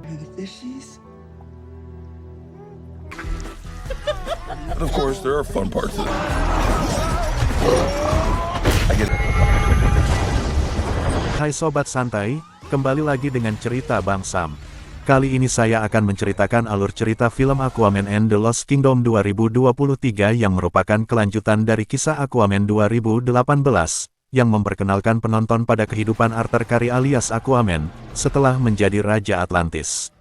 The fishies? And of course, there are fun parts of it. I get it. Hai Sobat Santai, kembali lagi dengan cerita Bang Sam. Kali ini saya akan menceritakan alur cerita film Aquaman and the Lost Kingdom 2023 yang merupakan kelanjutan dari kisah Aquaman 2018, yang memperkenalkan penonton pada kehidupan Arthur Curry alias Aquaman, setelah menjadi Raja Atlantis.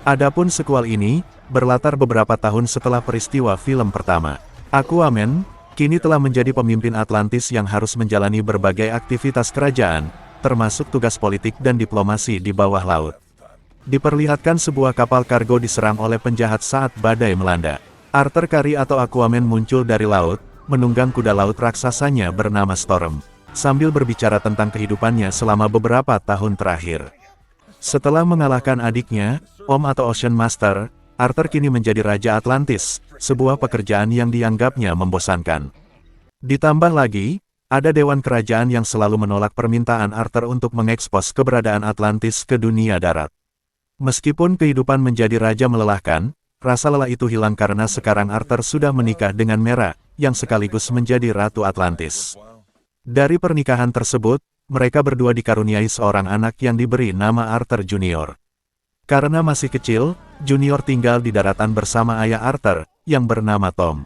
Adapun sequel ini, berlatar beberapa tahun setelah peristiwa film pertama. Aquaman, kini telah menjadi pemimpin Atlantis yang harus menjalani berbagai aktivitas kerajaan, termasuk tugas politik dan diplomasi di bawah laut. Diperlihatkan sebuah kapal kargo diserang oleh penjahat saat badai melanda. Arthur Curry atau Aquaman muncul dari laut, menunggang kuda laut raksasanya bernama Storm, sambil berbicara tentang kehidupannya selama beberapa tahun terakhir. Setelah mengalahkan adiknya, Om atau Ocean Master, Arthur kini menjadi Raja Atlantis, sebuah pekerjaan yang dianggapnya membosankan. Ditambah lagi, ada Dewan Kerajaan yang selalu menolak permintaan Arthur untuk mengekspos keberadaan Atlantis ke dunia darat. Meskipun kehidupan menjadi raja melelahkan, rasa lelah itu hilang karena sekarang Arthur sudah menikah dengan Mera, yang sekaligus menjadi Ratu Atlantis. Dari pernikahan tersebut, mereka berdua dikaruniai seorang anak yang diberi nama Arthur Junior. Karena masih kecil, Junior tinggal di daratan bersama ayah Arthur, yang bernama Tom.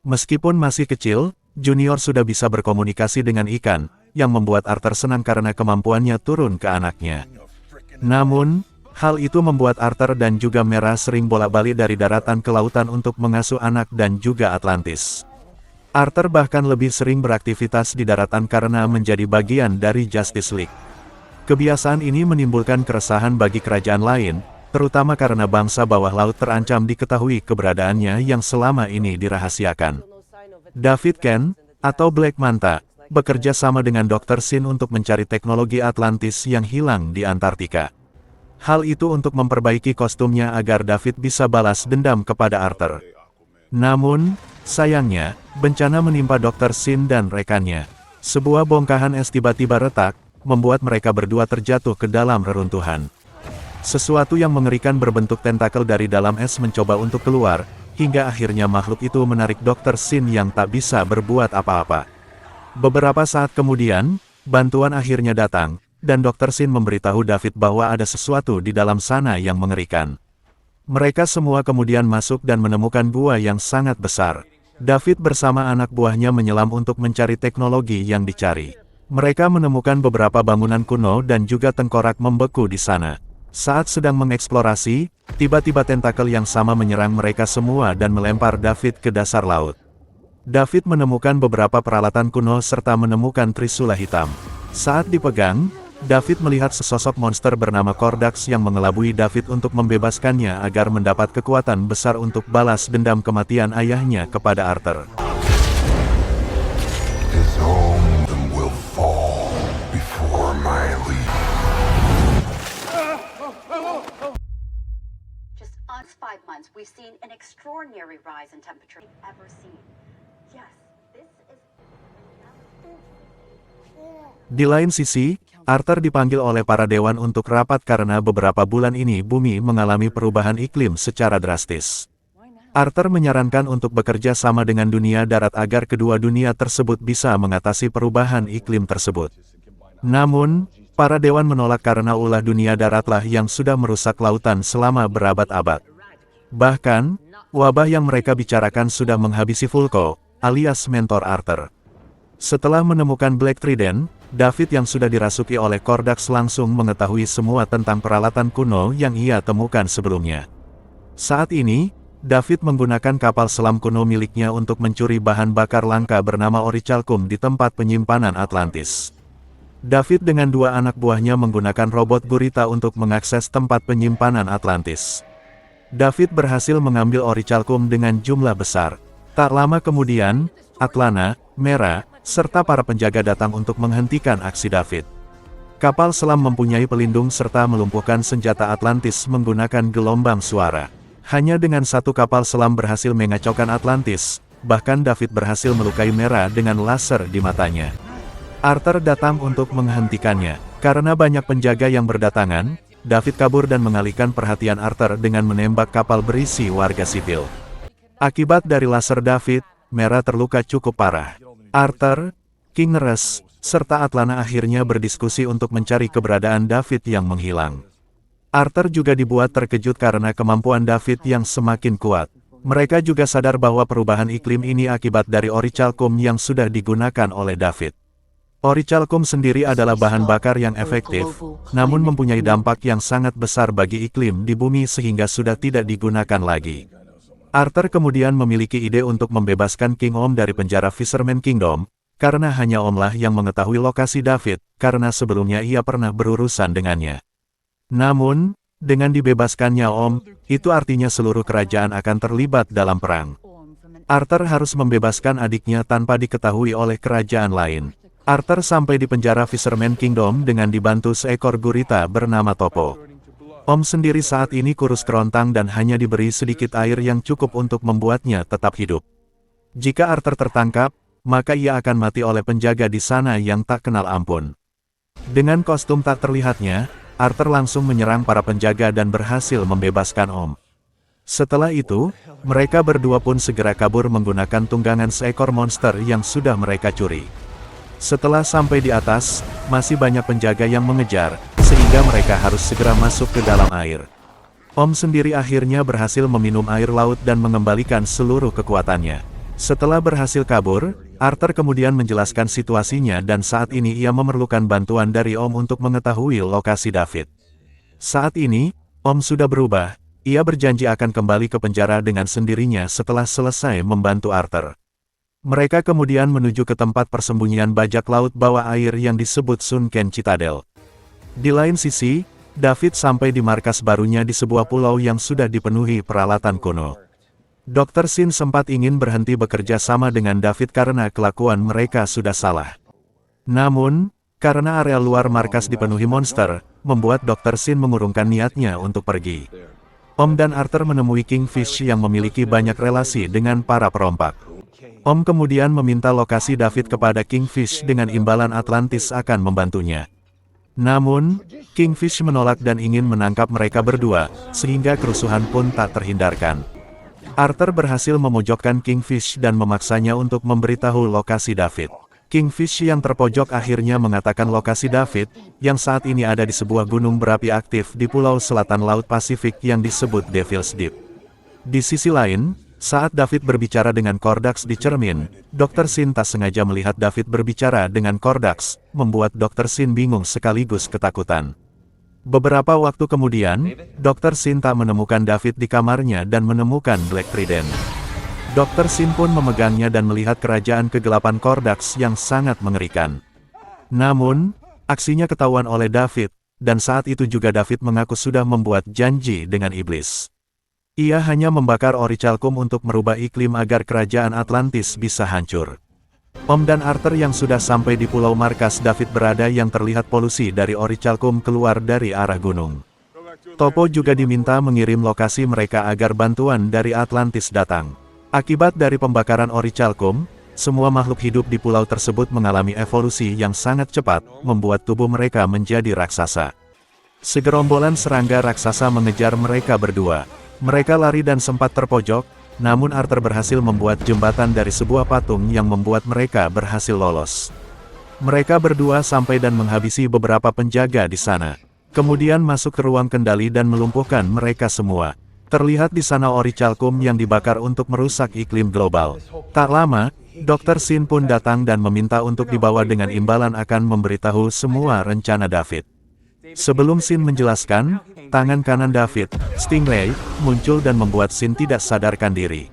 Meskipun masih kecil, Junior sudah bisa berkomunikasi dengan ikan, yang membuat Arthur senang karena kemampuannya turun ke anaknya. Namun, hal itu membuat Arthur dan juga Mera sering bolak-balik dari daratan ke lautan untuk mengasuh anak dan juga Atlantis. Arthur bahkan lebih sering beraktivitas di daratan karena menjadi bagian dari Justice League. Kebiasaan ini menimbulkan keresahan bagi kerajaan lain, terutama karena bangsa bawah laut terancam diketahui keberadaannya yang selama ini dirahasiakan. David Kent, atau Black Manta, bekerja sama dengan Dr. Sin untuk mencari teknologi Atlantis yang hilang di Antartika. Hal itu untuk memperbaiki kostumnya agar David bisa balas dendam kepada Arthur. Namun, sayangnya, bencana menimpa Dr. Sin dan rekannya. Sebuah bongkahan es tiba-tiba retak, membuat mereka berdua terjatuh ke dalam reruntuhan. Sesuatu yang mengerikan berbentuk tentakel dari dalam es mencoba untuk keluar, hingga akhirnya makhluk itu menarik Dr. Sin yang tak bisa berbuat apa-apa. Beberapa saat kemudian, bantuan akhirnya datang, dan Dr. Sin memberitahu David bahwa ada sesuatu di dalam sana yang mengerikan. Mereka semua kemudian masuk dan menemukan gua yang sangat besar. David bersama anak buahnya menyelam untuk mencari teknologi yang dicari. Mereka menemukan beberapa bangunan kuno dan juga tengkorak membeku di sana. Saat sedang mengeksplorasi, tiba-tiba tentakel yang sama menyerang mereka semua dan melempar David ke dasar laut. David menemukan beberapa peralatan kuno serta menemukan trisula hitam. Saat dipegang, David melihat sesosok monster bernama Kordax yang mengelabui David untuk membebaskannya agar mendapat kekuatan besar untuk balas dendam kematian ayahnya kepada Arthur. His home will fall before my leave. Just on 5 months, we've seen an extraordinary rise in temperature we've ever seen. Yes, this is... Di lain sisi, Arthur dipanggil oleh para dewan untuk rapat karena beberapa bulan ini bumi mengalami perubahan iklim secara drastis. Arthur menyarankan untuk bekerja sama dengan dunia darat agar kedua dunia tersebut bisa mengatasi perubahan iklim tersebut. Namun, para dewan menolak karena ulah dunia daratlah yang sudah merusak lautan selama berabad-abad. Bahkan, wabah yang mereka bicarakan sudah menghabisi Vulko, alias mentor Arthur. Setelah menemukan Black Trident, David yang sudah dirasuki oleh Kordax langsung mengetahui semua tentang peralatan kuno yang ia temukan sebelumnya. Saat ini, David menggunakan kapal selam kuno miliknya untuk mencuri bahan bakar langka bernama Orichalcum di tempat penyimpanan Atlantis. David dengan dua anak buahnya menggunakan robot gurita untuk mengakses tempat penyimpanan Atlantis. David berhasil mengambil Orichalcum dengan jumlah besar. Tak lama kemudian, Atlana, Mera, serta para penjaga datang untuk menghentikan aksi David. Kapal selam mempunyai pelindung serta melumpuhkan senjata Atlantis menggunakan gelombang suara. Hanya dengan satu kapal selam berhasil mengacaukan Atlantis, bahkan David berhasil melukai Mera dengan laser di matanya. Arthur datang untuk menghentikannya. Karena banyak penjaga yang berdatangan, David kabur dan mengalihkan perhatian Arthur dengan menembak kapal berisi warga sipil. Akibat dari laser David, Mera terluka cukup parah. Arthur, King Neres, serta Atlana akhirnya berdiskusi untuk mencari keberadaan David yang menghilang. Arthur juga dibuat terkejut karena kemampuan David yang semakin kuat. Mereka juga sadar bahwa perubahan iklim ini akibat dari orichalcum yang sudah digunakan oleh David. Orichalcum sendiri adalah bahan bakar yang efektif, namun mempunyai dampak yang sangat besar bagi iklim di bumi sehingga sudah tidak digunakan lagi. Arthur kemudian memiliki ide untuk membebaskan King Om dari penjara Fisherman Kingdom, karena hanya Omlah yang mengetahui lokasi David, karena sebelumnya ia pernah berurusan dengannya. Namun, dengan dibebaskannya Om, itu artinya seluruh kerajaan akan terlibat dalam perang. Arthur harus membebaskan adiknya tanpa diketahui oleh kerajaan lain. Arthur sampai di penjara Fisherman Kingdom dengan dibantu seekor gurita bernama Topo. Om sendiri saat ini kurus kerontang dan hanya diberi sedikit air yang cukup untuk membuatnya tetap hidup. Jika Arthur tertangkap, maka ia akan mati oleh penjaga di sana yang tak kenal ampun. Dengan kostum tak terlihatnya, Arthur langsung menyerang para penjaga dan berhasil membebaskan Om. Setelah itu, mereka berdua pun segera kabur menggunakan tunggangan seekor monster yang sudah mereka curi. Setelah sampai di atas, masih banyak penjaga yang mengejar, sehingga mereka harus segera masuk ke dalam air. Om sendiri akhirnya berhasil meminum air laut dan mengembalikan seluruh kekuatannya. Setelah berhasil kabur, Arthur kemudian menjelaskan situasinya dan saat ini ia memerlukan bantuan dari Om untuk mengetahui lokasi David. Saat ini, Om sudah berubah, ia berjanji akan kembali ke penjara dengan sendirinya setelah selesai membantu Arthur. Mereka kemudian menuju ke tempat persembunyian bajak laut bawah air yang disebut Sunken Citadel. Di lain sisi, David sampai di markas barunya di sebuah pulau yang sudah dipenuhi peralatan kuno. Dr. Sin sempat ingin berhenti bekerja sama dengan David karena kelakuan mereka sudah salah. Namun, karena area luar markas dipenuhi monster, membuat Dr. Sin mengurungkan niatnya untuk pergi. Om dan Arthur menemui Kingfish yang memiliki banyak relasi dengan para perompak. Om kemudian meminta lokasi David kepada Kingfish dengan imbalan Atlantis akan membantunya. Namun, Kingfish menolak dan ingin menangkap mereka berdua, sehingga kerusuhan pun tak terhindarkan. Arthur berhasil memojokkan Kingfish dan memaksanya untuk memberitahu lokasi David. Kingfish yang terpojok akhirnya mengatakan lokasi David, yang saat ini ada di sebuah gunung berapi aktif di pulau selatan Laut Pasifik yang disebut Devil's Deep. Di sisi lain, saat David berbicara dengan Kordax di cermin, Dr. Sin tak sengaja melihat David berbicara dengan Kordax, membuat Dr. Sin bingung sekaligus ketakutan. Beberapa waktu kemudian, Dr. Sin tak menemukan David di kamarnya dan menemukan Black Trident. Dr. Sin pun memegangnya dan melihat kerajaan kegelapan Kordax yang sangat mengerikan. Namun, aksinya ketahuan oleh David, dan saat itu juga David mengaku sudah membuat janji dengan iblis. Ia hanya membakar orichalcum untuk merubah iklim agar kerajaan Atlantis bisa hancur. Om dan Arthur yang sudah sampai di pulau markas David berada yang terlihat polusi dari orichalcum keluar dari arah gunung. Topo juga diminta mengirim lokasi mereka agar bantuan dari Atlantis datang. Akibat dari pembakaran orichalcum, semua makhluk hidup di pulau tersebut mengalami evolusi yang sangat cepat, membuat tubuh mereka menjadi raksasa. Segerombolan serangga raksasa mengejar mereka berdua. Mereka lari dan sempat terpojok, namun Arthur berhasil membuat jembatan dari sebuah patung yang membuat mereka berhasil lolos. Mereka berdua sampai dan menghabisi beberapa penjaga di sana. Kemudian masuk ke ruang kendali dan melumpuhkan mereka semua. Terlihat di sana orichalcum yang dibakar untuk merusak iklim global. Tak lama, Dr. Sin pun datang dan meminta untuk dibawa dengan imbalan akan memberitahu semua rencana David. Sebelum Sin menjelaskan, tangan kanan David, Stingray, muncul dan membuat Sin tidak sadarkan diri.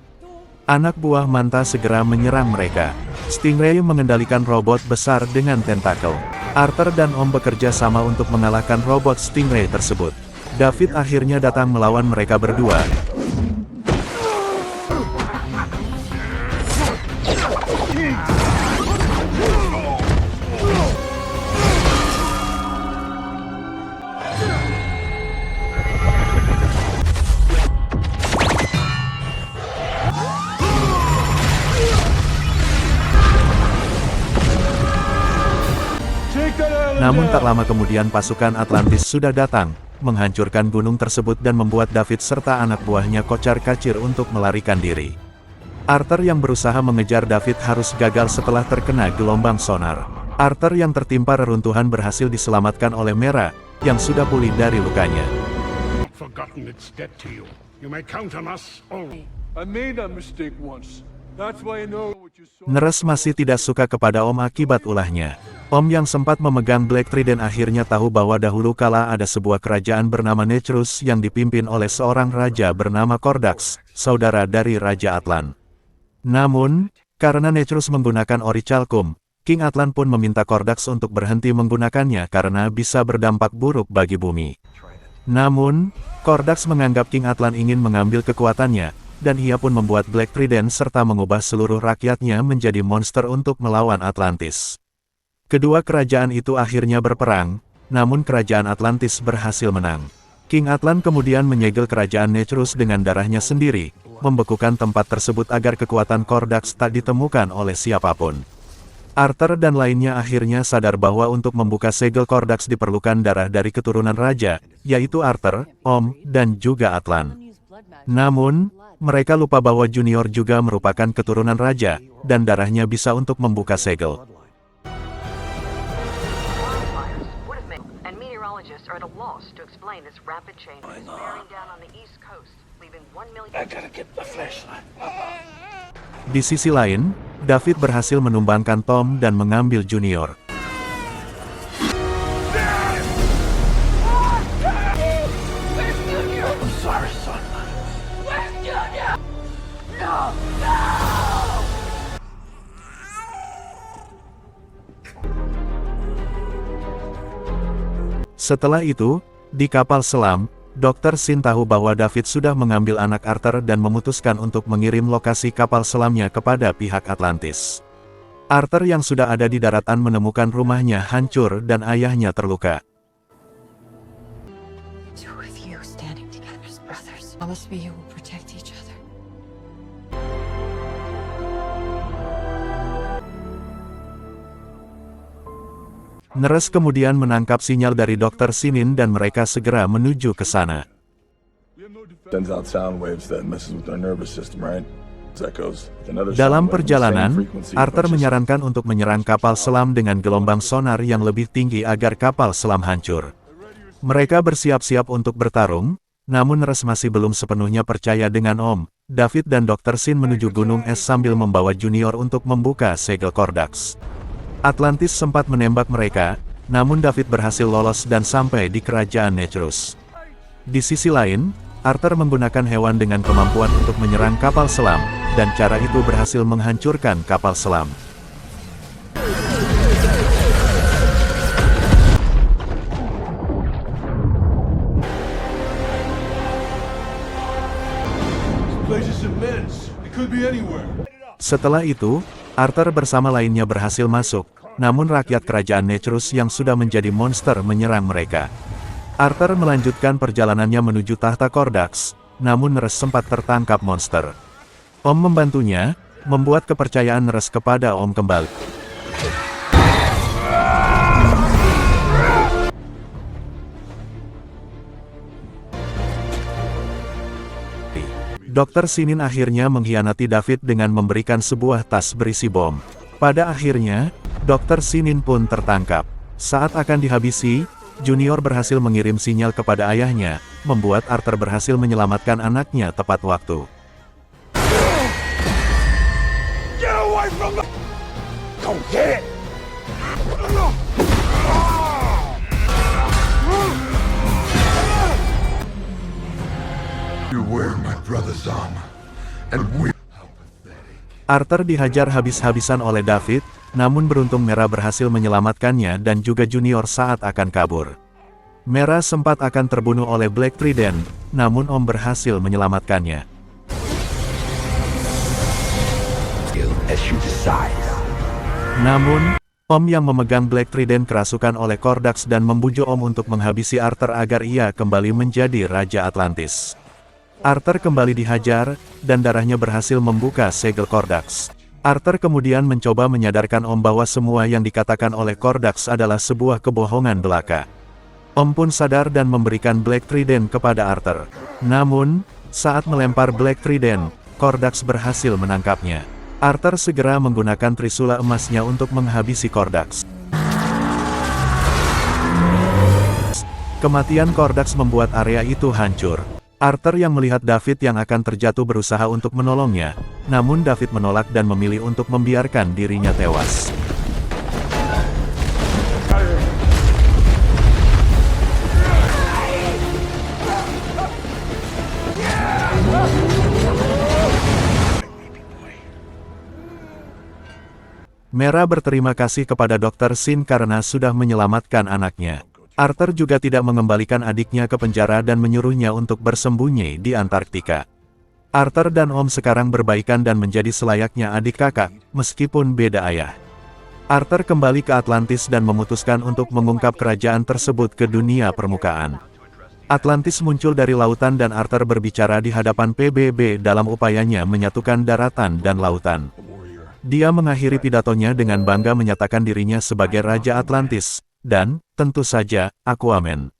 Anak buah Manta segera menyerang mereka. Stingray mengendalikan robot besar dengan tentakel. Arthur dan Om bekerja sama untuk mengalahkan robot Stingray tersebut. David akhirnya datang melawan mereka berdua. Namun tak lama kemudian pasukan Atlantis sudah datang, menghancurkan gunung tersebut dan membuat David serta anak buahnya kocar-kacir untuk melarikan diri. Arthur yang berusaha mengejar David harus gagal setelah terkena gelombang sonar. Arthur yang tertimpa reruntuhan berhasil diselamatkan oleh Mera, yang sudah pulih dari lukanya. Forgotten its debt to you. You may count on us always. I made that mistake once. That's why I know what you saw. Neres masih tidak suka kepada Om akibat ulahnya. Om yang sempat memegang Black Trident akhirnya tahu bahwa dahulu kala ada sebuah kerajaan bernama Necrus yang dipimpin oleh seorang raja bernama Kordax, saudara dari Raja Atlan. Namun, karena Necrus menggunakan Orichalcum, King Atlan pun meminta Kordax untuk berhenti menggunakannya karena bisa berdampak buruk bagi bumi. Namun, Kordax menganggap King Atlan ingin mengambil kekuatannya, dan ia pun membuat Black Trident serta mengubah seluruh rakyatnya menjadi monster untuk melawan Atlantis. Kedua kerajaan itu akhirnya berperang, namun kerajaan Atlantis berhasil menang. King Atlan kemudian menyegel kerajaan Necrus dengan darahnya sendiri, membekukan tempat tersebut agar kekuatan Kordax tak ditemukan oleh siapapun. Arthur dan lainnya akhirnya sadar bahwa untuk membuka segel Kordax diperlukan darah dari keturunan raja, yaitu Arthur, Om, dan juga Atlan. Namun, mereka lupa bahwa Junior juga merupakan keturunan raja, dan darahnya bisa untuk membuka segel. And meteorologists are at a loss to explain this rapid change that's bearing down on the east coast, leaving 1 million. I gotta get the flashlight. Di sisi lain, David berhasil menumbangkan Tom dan mengambil Junior. I'm sorry, son. Setelah itu, di kapal selam, Dr. Sin tahu bahwa David sudah mengambil anak Arthur dan memutuskan untuk mengirim lokasi kapal selamnya kepada pihak Atlantis. Arthur yang sudah ada di daratan menemukan rumahnya hancur dan ayahnya terluka. Two of you standing together as brothers. Promise me you will protect each other. Neres kemudian menangkap sinyal dari Dr. Sinin dan mereka segera menuju ke sana. Sends out sound waves that messes with our nervous system, right? Echoes. Another Dalam sound wave with the same perjalanan, frequency Arthur approaches. menyarankan untuk menyerang kapal selam dengan gelombang sonar yang lebih tinggi agar kapal selam hancur. Mereka bersiap-siap untuk bertarung, namun Neres masih belum sepenuhnya percaya dengan Om. David dan Dr. Sin menuju Gunung Es sambil membawa Junior untuk membuka segel Kordax. Atlantis sempat menembak mereka, namun David berhasil lolos dan sampai di kerajaan Necrus. Di sisi lain, Arthur menggunakan hewan dengan kemampuan untuk menyerang kapal selam, dan cara itu berhasil menghancurkan kapal selam. This place is immense. It could be anywhere. Setelah itu, Arthur bersama lainnya berhasil masuk, namun rakyat kerajaan Necrus yang sudah menjadi monster menyerang mereka. Arthur melanjutkan perjalanannya menuju tahta Kordax, namun Neres sempat tertangkap monster. Om membantunya, membuat kepercayaan Neres kepada Om kembali. Dr. Sinin akhirnya mengkhianati David dengan memberikan sebuah tas berisi bom. Pada akhirnya, Dr. Sinin pun tertangkap. Saat akan dihabisi, Junior berhasil mengirim sinyal kepada ayahnya, membuat Arthur berhasil menyelamatkan anaknya tepat waktu. Get away from the... Go get it! You were my brother's arm, and we... Arthur dihajar habis-habisan oleh David, namun beruntung Mera berhasil menyelamatkannya dan juga Junior saat akan kabur. Mera sempat akan terbunuh oleh Black Trident, namun Om berhasil menyelamatkannya. As you decide. Namun, Om yang memegang Black Trident kerasukan oleh Kordax dan membujuk Om untuk menghabisi Arthur agar ia kembali menjadi Raja Atlantis. Arthur kembali dihajar, dan darahnya berhasil membuka segel Kordax. Arthur kemudian mencoba menyadarkan Om bahwa semua yang dikatakan oleh Kordax adalah sebuah kebohongan belaka. Om pun sadar dan memberikan Black Trident kepada Arthur. Namun, saat melempar Black Trident, Kordax berhasil menangkapnya. Arthur segera menggunakan trisula emasnya untuk menghabisi Kordax. Kematian Kordax membuat area itu hancur. Arthur yang melihat David yang akan terjatuh berusaha untuk menolongnya, namun David menolak dan memilih untuk membiarkan dirinya tewas. Mera berterima kasih kepada Dr. Sin karena sudah menyelamatkan anaknya. Arthur juga tidak mengembalikan adiknya ke penjara dan menyuruhnya untuk bersembunyi di Antarktika. Arthur dan Om sekarang berbaikan dan menjadi selayaknya adik kakak, meskipun beda ayah. Arthur kembali ke Atlantis dan memutuskan untuk mengungkap kerajaan tersebut ke dunia permukaan. Atlantis muncul dari lautan dan Arthur berbicara di hadapan PBB dalam upayanya menyatukan daratan dan lautan. Dia mengakhiri pidatonya dengan bangga menyatakan dirinya sebagai Raja Atlantis. Dan, tentu saja, Aquaman.